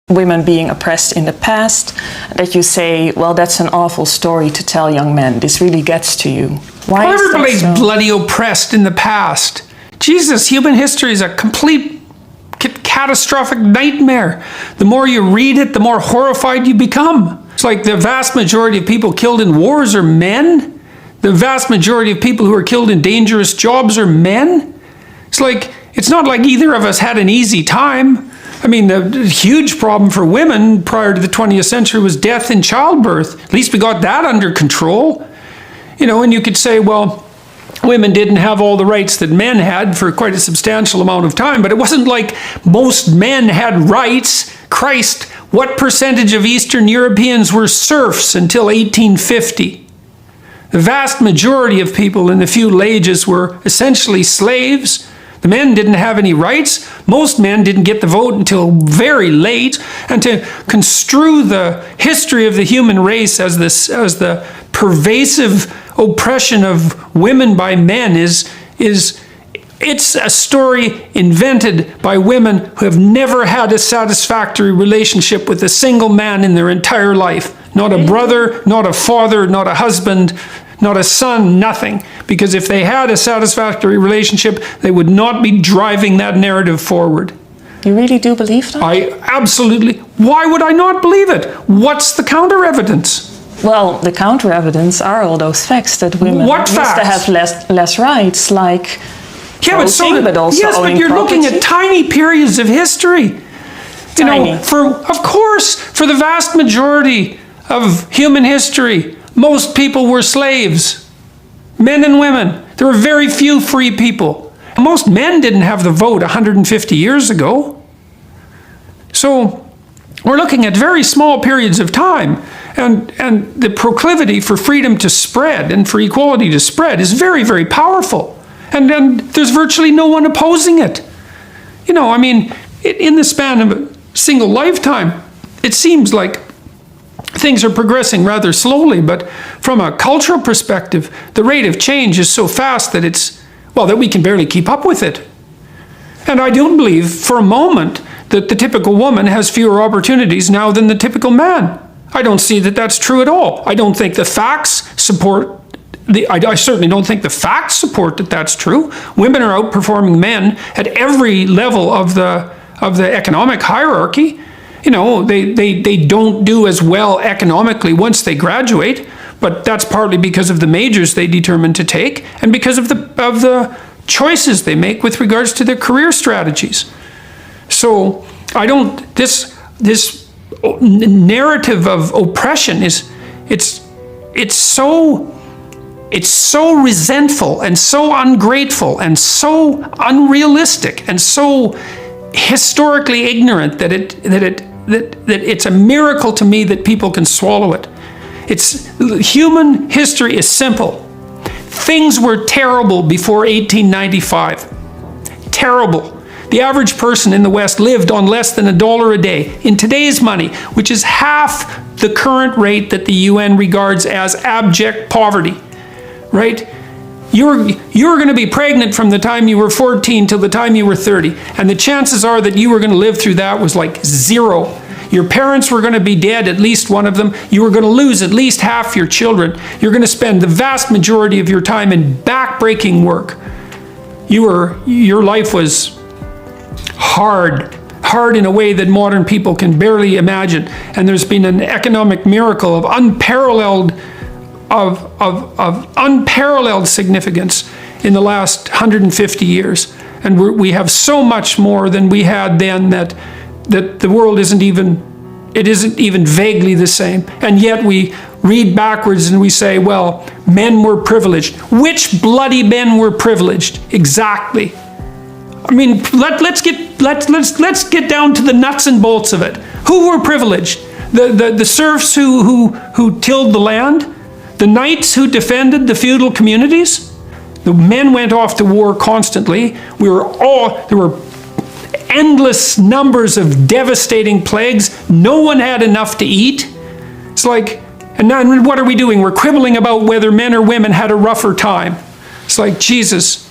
women being oppressed in the past, that you say, well, that's an awful story to tell young men. This really gets to you. Why well, is that everybody's so? bloody oppressed in the past. Jesus, human history is a complete catastrophic nightmare. The more you read it, the more horrified you become. It's like the vast majority of people killed in wars are men. The vast majority of people who are killed in dangerous jobs are men. It's not like either of us had an easy time. I mean, the huge problem for women prior to the 20th century was death in childbirth. At least we got that under control. And you could say, well, women didn't have all the rights that men had for quite a substantial amount of time, but it wasn't like most men had rights. Christ, what percentage of Eastern Europeans were serfs until 1850? The vast majority of people in the feudal ages were essentially slaves. The men didn't have any rights. Most men didn't get the vote until very late. And to construe the history of the human race as the pervasive oppression of women by men it's a story invented by women who have never had a satisfactory relationship with a single man in their entire life. Not a brother, not a father, not a husband, not a son, nothing. Because if they had a satisfactory relationship, they would not be driving that narrative forward. You really do believe that? I absolutely. Why would I not believe it? What's the counter evidence? Well, the counter evidence are all those facts that women used to have less rights, like voting, but also owning but you're property. looking at tiny periods of history. Tiny. Of course, for the vast majority of human history, most people were slaves, men and women. There were very few free people. Most men didn't have the vote 150 years ago. So we're looking at very small periods of time. And the proclivity for freedom to spread and for equality to spread is very, very powerful. And there's virtually no one opposing it. In the span of a single lifetime, it seems like things are progressing rather slowly, but from a cultural perspective, the rate of change is so fast that that we can barely keep up with it. And I don't believe for a moment that the typical woman has fewer opportunities now than the typical man. I don't see that that's true at all. I don't think the facts support I certainly don't think the facts support that that's true. Women are outperforming men at every level of the economic hierarchy. They don't do as well economically once they graduate, but that's partly because of the majors they determine to take and because of the choices they make with regards to their career strategies. So this narrative of oppression it's so resentful and so ungrateful and so unrealistic and so historically ignorant that it's a miracle to me that people can swallow it. Human history is simple. Things were terrible before 1895. Terrible. The average person in the West lived on less than $1 a day. In today's money, which is half the current rate that the UN regards as abject poverty, right? You were going to be pregnant from the time you were 14 till the time you were 30. And the chances are that you were going to live through that was like zero. Your parents were going to be dead, at least one of them. You were going to lose at least half your children. You're going to spend the vast majority of your time in back-breaking work. Your life was hard in a way that modern people can barely imagine. And there's been an economic miracle of unparalleled significance in the last 150 years. And we have so much more than we had then that the world isn't even vaguely the same. And yet we read backwards and we say, well, men were privileged. Which bloody men were privileged? Exactly. I mean, let's get down to the nuts and bolts of it. Who were privileged? The serfs who tilled the land? The knights who defended the feudal communities? The men went off to war constantly. There were endless numbers of devastating plagues. No one had enough to eat. It's like, and now what are we doing? We're quibbling about whether men or women had a rougher time. It's like, Jesus,